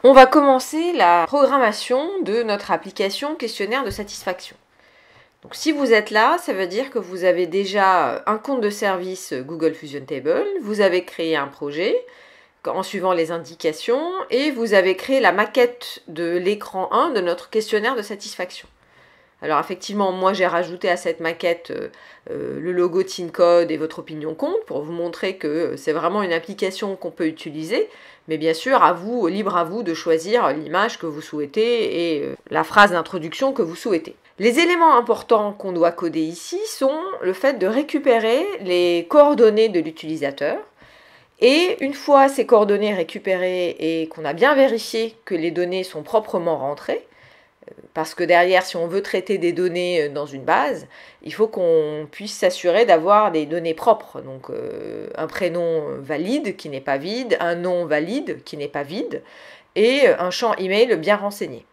On va commencer la programmation de notre application questionnaire de satisfaction. Donc si vous êtes là, ça veut dire que vous avez déjà un compte de service Google Fusion Table, vous avez créé un projet en suivant les indications et vous avez créé la maquette de l'écran 1 de notre questionnaire de satisfaction. Alors effectivement, moi j'ai rajouté à cette maquette le logo TeamCode et votre opinion compte pour vous montrer que c'est vraiment une application qu'on peut utiliser. Mais bien sûr, à vous, libre à vous de choisir l'image que vous souhaitez et la phrase d'introduction que vous souhaitez. Les éléments importants qu'on doit coder ici sont le fait de récupérer les coordonnées de l'utilisateur. Et une fois ces coordonnées récupérées et qu'on a bien vérifié que les données sont proprement rentrées, parce que derrière, si on veut traiter des données dans une base, il faut qu'on puisse s'assurer d'avoir des données propres. Donc un prénom valide qui n'est pas vide, un nom valide qui n'est pas vide, et un champ email bien renseigné.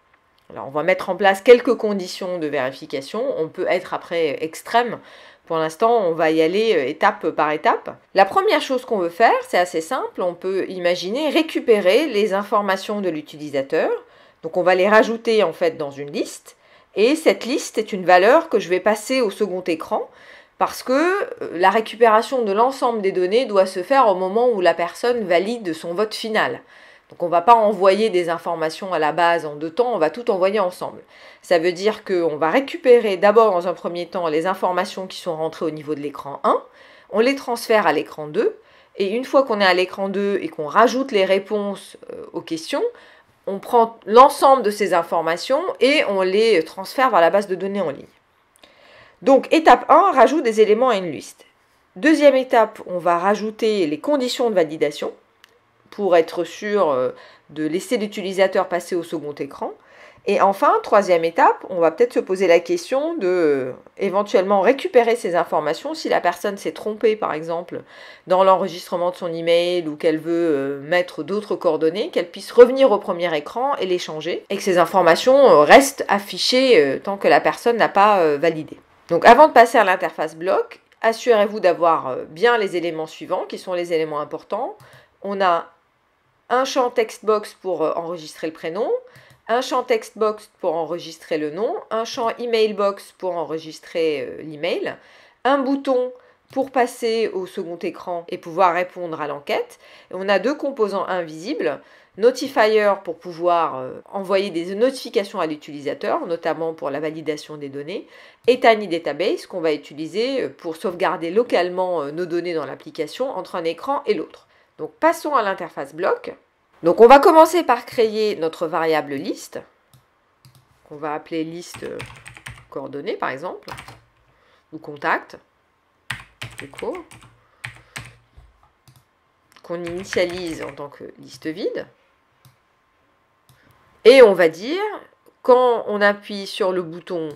Alors on va mettre en place quelques conditions de vérification. On peut être après extrême. Pour l'instant, on va y aller étape par étape. La première chose qu'on veut faire, c'est assez simple. On peut imaginer récupérer les informations de l'utilisateur. Donc on va les rajouter en fait dans une liste. Et cette liste est une valeur que je vais passer au second écran parce que la récupération de l'ensemble des données doit se faire au moment où la personne valide son vote final. Donc on ne va pas envoyer des informations à la base en deux temps, on va tout envoyer ensemble. Ça veut dire qu'on va récupérer d'abord dans un premier temps les informations qui sont rentrées au niveau de l'écran 1, on les transfère à l'écran 2, et une fois qu'on est à l'écran 2 et qu'on rajoute les réponses aux questions, on prend l'ensemble de ces informations et on les transfère vers la base de données en ligne. Donc étape 1, rajoute des éléments à une liste. Deuxième étape, on va rajouter les conditions de validation pour être sûr de laisser l'utilisateur passer au second écran. Et enfin, troisième étape, on va peut-être se poser la question de éventuellement récupérer ces informations si la personne s'est trompée, par exemple, dans l'enregistrement de son email ou qu'elle veut mettre d'autres coordonnées, qu'elle puisse revenir au premier écran et les changer et que ces informations restent affichées tant que la personne n'a pas validé. Donc avant de passer à l'interface bloc, assurez-vous d'avoir bien les éléments suivants qui sont les éléments importants. On a un champ textbox pour enregistrer le prénom, un champ textbox pour enregistrer le nom, un champ emailbox pour enregistrer l'email, un bouton pour passer au second écran et pouvoir répondre à l'enquête. On a deux composants invisibles, Notifier pour pouvoir envoyer des notifications à l'utilisateur, notamment pour la validation des données, et Tiny Database qu'on va utiliser pour sauvegarder localement nos données dans l'application entre un écran et l'autre. Donc passons à l'interface bloc. Donc on va commencer par créer notre variable liste, qu'on va appeler liste coordonnées par exemple, ou contact, qu'on initialise en tant que liste vide. Et on va dire, quand on appuie sur le bouton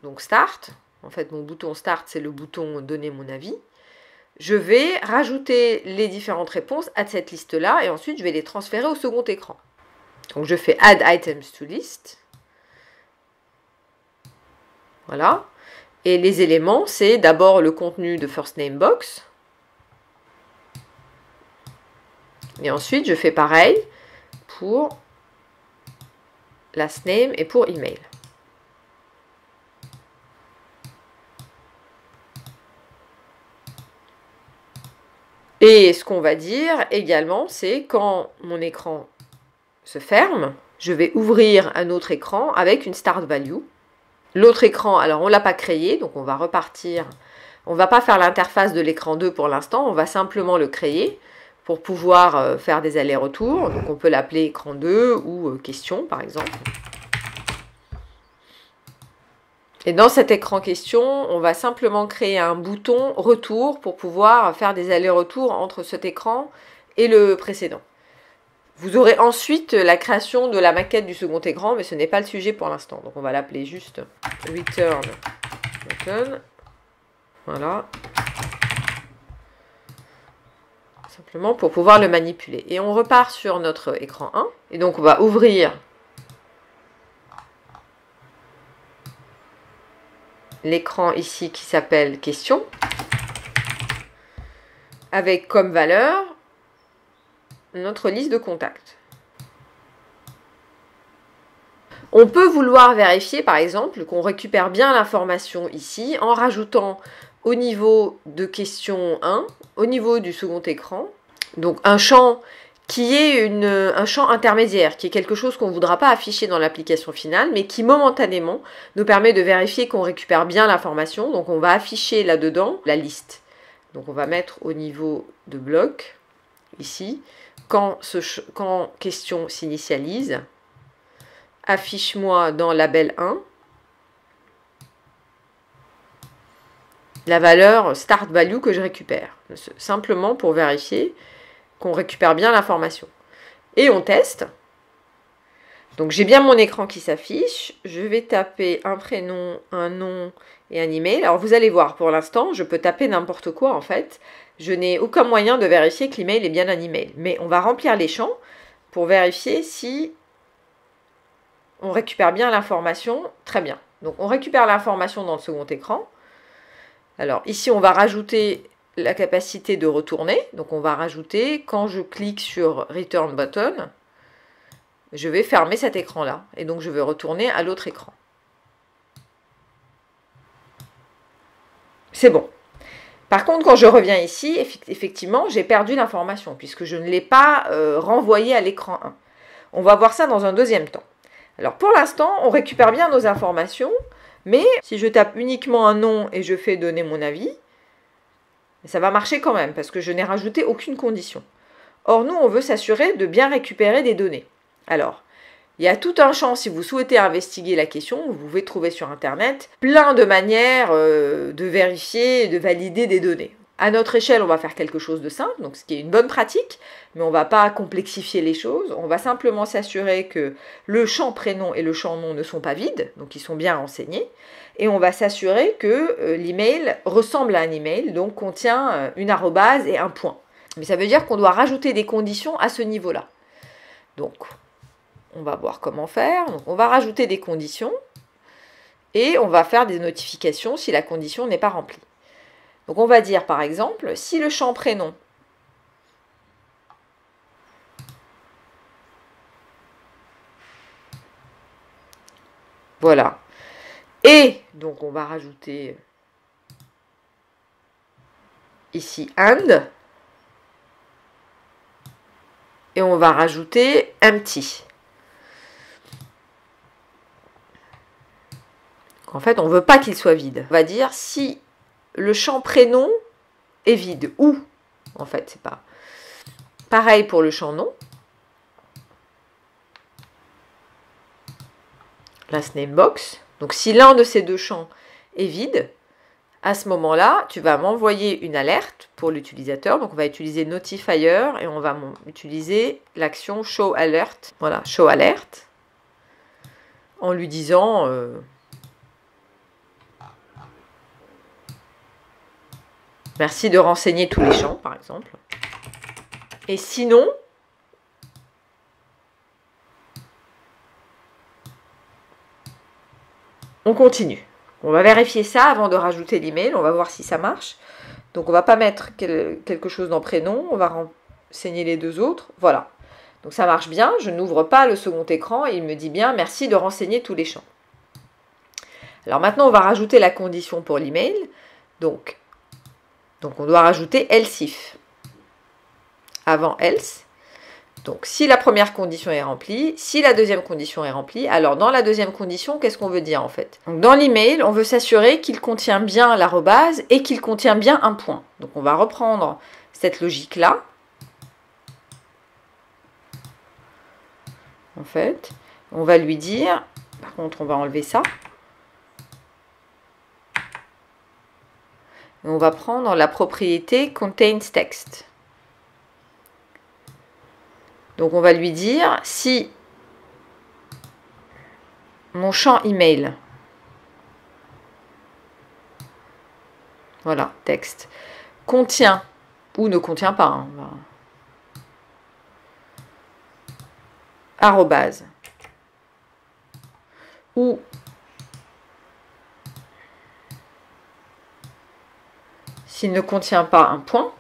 donc Start, en fait mon bouton Start c'est le bouton Donner mon avis, je vais rajouter les différentes réponses à cette liste-là et ensuite je vais les transférer au second écran. Donc je fais Add Items to List. Voilà. Et les éléments, c'est d'abord le contenu de First Name Box. Et ensuite je fais pareil pour Last Name et pour Email. Et ce qu'on va dire également, c'est quand mon écran se ferme, je vais ouvrir un autre écran avec une start value. L'autre écran, alors on ne l'a pas créé, donc on va repartir. On ne va pas faire l'interface de l'écran 2 pour l'instant, on va simplement le créer pour pouvoir faire des allers-retours. Donc on peut l'appeler écran 2 ou question par exemple. Et dans cet écran question, on va simplement créer un bouton retour pour pouvoir faire des allers-retours entre cet écran et le précédent. Vous aurez ensuite la création de la maquette du second écran, mais ce n'est pas le sujet pour l'instant. Donc on va l'appeler juste return button. Voilà. Simplement pour pouvoir le manipuler. Et on repart sur notre écran 1. Et donc on va ouvrir l'écran ici qui s'appelle question, avec comme valeur notre liste de contacts. On peut vouloir vérifier, par exemple, qu'on récupère bien l'information ici en rajoutant au niveau de question 1, au niveau du second écran, donc un champ qui est un champ intermédiaire, qui est quelque chose qu'on ne voudra pas afficher dans l'application finale, mais qui momentanément nous permet de vérifier qu'on récupère bien l'information. Donc on va afficher là-dedans la liste. Donc on va mettre au niveau de bloc, ici, quand question s'initialise, affiche-moi dans label 1 la valeur start value que je récupère, simplement pour vérifier qu'on récupère bien l'information. Et on teste. Donc j'ai bien mon écran qui s'affiche. Je vais taper un prénom, un nom et un email. Alors vous allez voir, pour l'instant, je peux taper n'importe quoi en fait. Je n'ai aucun moyen de vérifier que l'email est bien un email. Mais on va remplir les champs pour vérifier si on récupère bien l'information. Très bien. Donc on récupère l'information dans le second écran. Alors ici, on va rajouter la capacité de retourner. Donc on va rajouter, quand je clique sur Return Button, je vais fermer cet écran-là. Et donc je vais retourner à l'autre écran. C'est bon. Par contre, quand je reviens ici, effectivement, j'ai perdu l'information puisque je ne l'ai pas renvoyée à l'écran 1. On va voir ça dans un deuxième temps. Alors pour l'instant, on récupère bien nos informations, mais si je tape uniquement un nom et je fais donner mon avis, ça va marcher quand même parce que je n'ai rajouté aucune condition. Or, nous, on veut s'assurer de bien récupérer des données. Alors, il y a tout un champ, si vous souhaitez investiguer la question, vous pouvez trouver sur Internet plein de manières de vérifier et de valider des données. À notre échelle, on va faire quelque chose de simple, donc ce qui est une bonne pratique, mais on ne va pas complexifier les choses. On va simplement s'assurer que le champ prénom et le champ nom ne sont pas vides, donc ils sont bien renseignés. Et on va s'assurer que l'email ressemble à un email, donc contient une arrobase et un point. Mais ça veut dire qu'on doit rajouter des conditions à ce niveau-là. Donc, on va voir comment faire. Donc, on va rajouter des conditions et on va faire des notifications si la condition n'est pas remplie. Donc on va dire par exemple, si le champ prénom voilà, et donc on va rajouter ici and, et on va rajouter empty. En fait, on ne veut pas qu'il soit vide. On va dire si le champ prénom est vide. Ou, en fait, c'est pas. Pareil pour le champ nom. Last name box. Donc, si l'un de ces deux champs est vide, à ce moment-là, tu vas m'envoyer une alerte pour l'utilisateur. Donc, on va utiliser Notifier et on va utiliser l'action Show Alert. Voilà, Show Alert. En lui disant... merci de renseigner tous les champs, par exemple. Et sinon, on continue. On va vérifier ça avant de rajouter l'email. On va voir si ça marche. Donc, on ne va pas mettre quelque chose dans prénom. On va renseigner les deux autres. Voilà. Donc, ça marche bien. Je n'ouvre pas le second écran. Et il me dit bien, merci de renseigner tous les champs. Alors, maintenant, on va rajouter la condition pour l'email. Donc, on doit rajouter else if. Avant else. Donc, si la première condition est remplie, si la deuxième condition est remplie, alors dans la deuxième condition, qu'est-ce qu'on veut dire en fait? Donc, dans l'email, on veut s'assurer qu'il contient bien l'arrobase et qu'il contient bien un point. Donc, on va reprendre cette logique-là. En fait, on va lui dire, par contre, on va enlever ça. On va prendre la propriété contains text. Donc on va lui dire si mon champ email, voilà, texte, contient ou ne contient pas, hein, arrobase, ou s'il ne contient pas un point.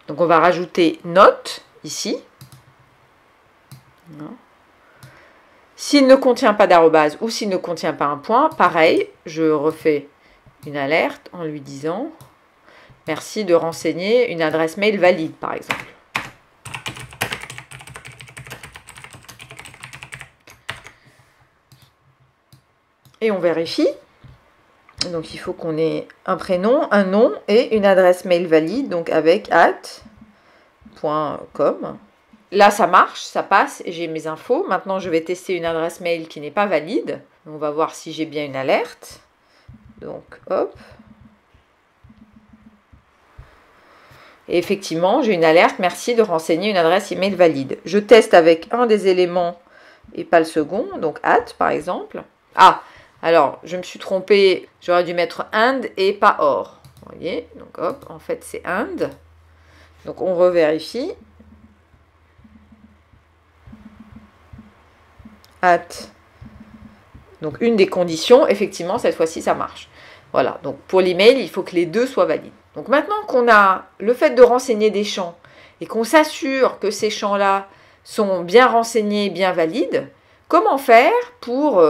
Donc on va rajouter note ici. S'il ne contient pas d'arrobase ou s'il ne contient pas un point, pareil, je refais une alerte en lui disant « Merci de renseigner une adresse mail valide » par exemple. Et on vérifie. Donc il faut qu'on ait un prénom, un nom et une adresse mail valide, donc avec @.com. Là ça marche, ça passe et j'ai mes infos. Maintenant je vais tester une adresse mail qui n'est pas valide. On va voir si j'ai bien une alerte. Donc hop. Et effectivement j'ai une alerte, merci de renseigner une adresse email valide. Je teste avec un des éléments et pas le second, donc par exemple. Ah, alors, je me suis trompée, j'aurais dû mettre and et pas or. Vous voyez, donc hop, en fait c'est and. Donc on revérifie. Donc une des conditions, effectivement, cette fois-ci ça marche. Voilà, donc pour l'email, il faut que les deux soient valides. Donc maintenant qu'on a le fait de renseigner des champs et qu'on s'assure que ces champs-là sont bien renseignés, bien valides, comment faire pour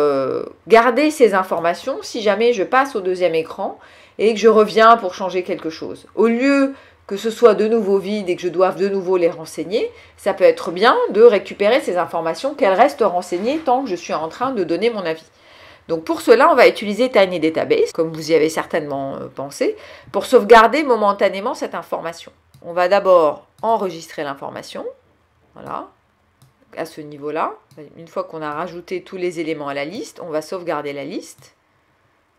garder ces informations si jamais je passe au deuxième écran et que je reviens pour changer quelque chose? Au lieu que ce soit de nouveau vide et que je doive de nouveau les renseigner, ça peut être bien de récupérer ces informations, qu'elles restent renseignées tant que je suis en train de donner mon avis. Donc pour cela, on va utiliser Tiny Database, comme vous y avez certainement pensé, pour sauvegarder momentanément cette information. On va d'abord enregistrer l'information, voilà, à ce niveau-là. Une fois qu'on a rajouté tous les éléments à la liste, on va sauvegarder la liste.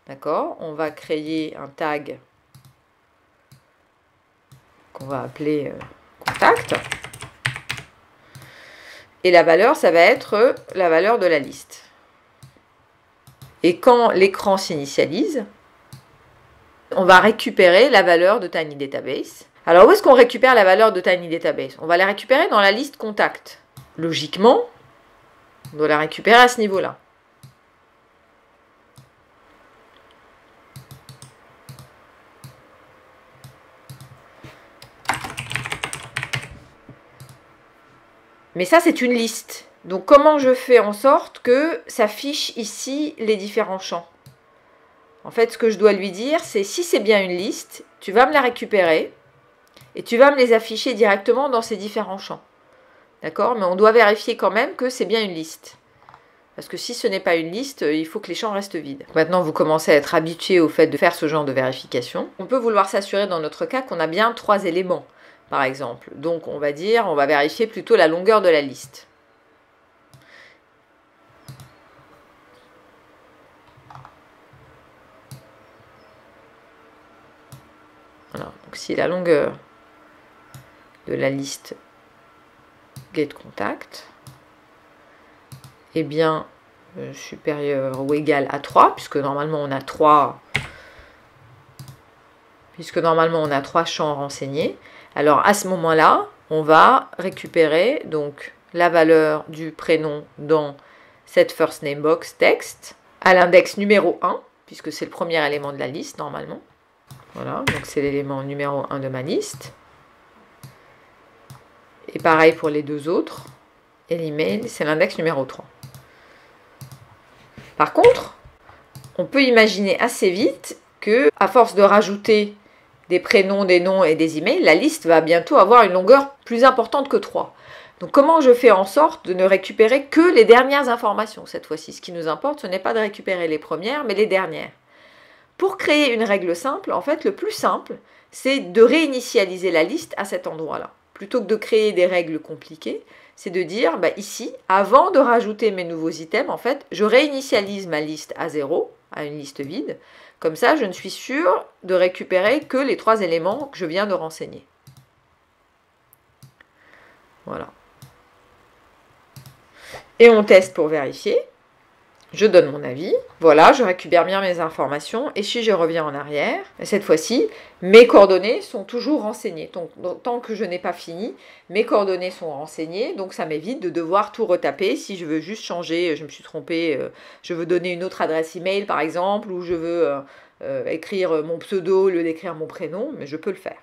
D'accord? On va créer un tag qu'on va appeler contact. Et la valeur, ça va être la valeur de la liste. Et quand l'écran s'initialise, on va récupérer la valeur de Tiny Database. Alors, où est-ce qu'on récupère la valeur de Tiny Database? On va la récupérer dans la liste contact. Logiquement, on doit la récupérer à ce niveau-là. Mais ça, c'est une liste. Donc, comment je fais en sorte que s'affichent ici les différents champs? En fait, ce que je dois lui dire, c'est si c'est bien une liste, tu vas me la récupérer et tu vas me les afficher directement dans ces différents champs. D'accord? Mais on doit vérifier quand même que c'est bien une liste. Parce que si ce n'est pas une liste, il faut que les champs restent vides. Maintenant, vous commencez à être habitué au fait de faire ce genre de vérification. On peut vouloir s'assurer dans notre cas qu'on a bien 3 éléments, par exemple. Donc, on va dire, on va vérifier plutôt la longueur de la liste. Voilà. Donc, si la longueur de la liste getContact est bien supérieur ou égal à 3, puisque normalement on a 3 champs renseignés, alors à ce moment-là, on va récupérer donc la valeur du prénom dans cette first name box text à l'index numéro 1, puisque c'est le premier élément de la liste normalement. Voilà, donc c'est l'élément numéro 1 de ma liste. Et pareil pour les deux autres. Et l'email, c'est l'index numéro 3. Par contre, on peut imaginer assez vite que, à force de rajouter des prénoms, des noms et des emails, la liste va bientôt avoir une longueur plus importante que 3. Donc comment je fais en sorte de ne récupérer que les dernières informations cette fois-ci? Ce qui nous importe, ce n'est pas de récupérer les premières, mais les dernières. Pour créer une règle simple, en fait, le plus simple, c'est de réinitialiser la liste à cet endroit-là. Plutôt que de créer des règles compliquées, c'est de dire, bah, ici, avant de rajouter mes nouveaux items, en fait, je réinitialise ma liste à 0, à une liste vide. Comme ça, je ne suis sûre de récupérer que les 3 éléments que je viens de renseigner. Voilà. Et on teste pour vérifier. Je donne mon avis. Voilà, je récupère bien mes informations. Et si je reviens en arrière, cette fois-ci, mes coordonnées sont toujours renseignées. Donc, tant que je n'ai pas fini, mes coordonnées sont renseignées. Donc, ça m'évite de devoir tout retaper. Si je veux juste changer, je me suis trompée, je veux donner une autre adresse email, par exemple, ou je veux écrire mon pseudo au lieu d'écrire mon prénom, mais je peux le faire.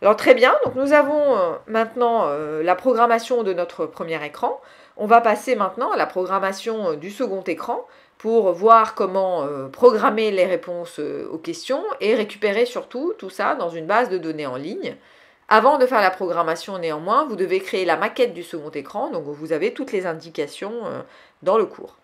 Alors très bien, donc nous avons maintenant la programmation de notre premier écran. On va passer maintenant à la programmation du second écran pour voir comment programmer les réponses aux questions et récupérer surtout tout ça dans une base de données en ligne. Avant de faire la programmation néanmoins, vous devez créer la maquette du second écran, donc vous avez toutes les indications dans le cours.